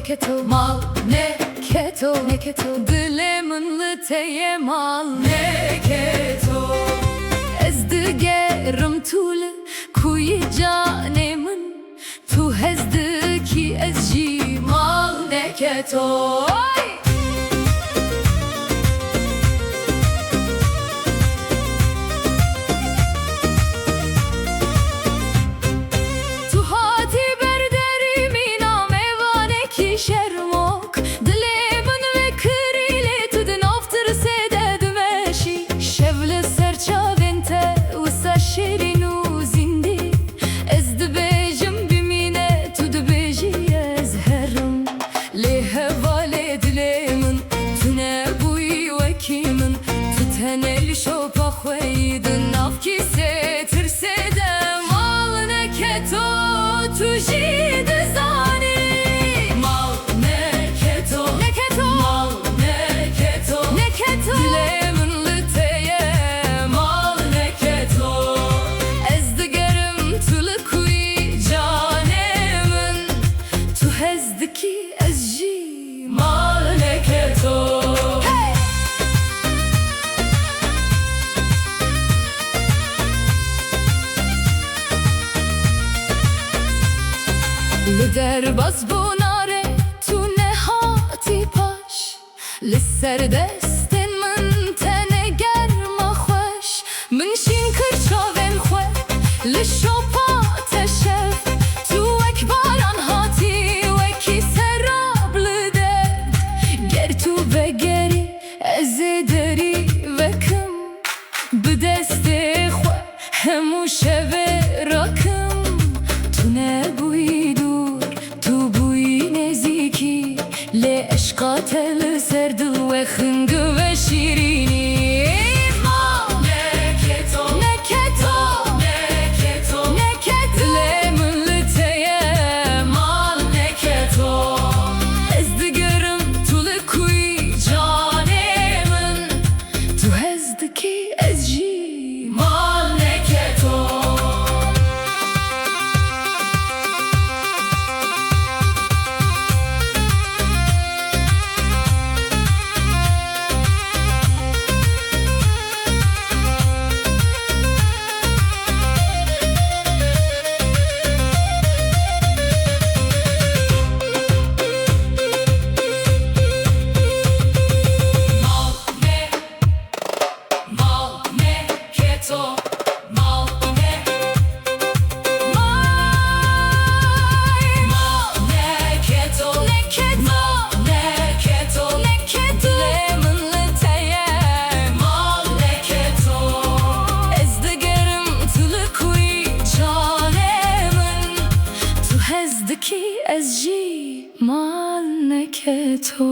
keto mal ne keto dilemınlı teye mal ne keto ezdi gerim tule kuyi canemin tu hezdi ki ezji mal ne keto Tenel şopa khoydun af ki se tirsedem mal ne keto tujid zani mal ne keto mal ne keto dilemin lüteye mal ne keto ezdigerim tulu kuy canemin tu hezdiki ezji mal ne keto Lider baz bunare tu nehati paş Lisser destin min tene germa xoş Min şin kırçaven xwe li şopa teşef Tu ekbaran hati veki serab lide Ger tu vegeri eze deri vekim Bi deste xwe hemu şeve rakim Tu ne buydu Le eşka tel serdil ve hıngı ve şirini Mal ne keto Dilemin lüteye mal ne keto Ezdigerim tulu kuy canemin Tu hezdiki ezji mal ne keto Ki ezji mal ne keto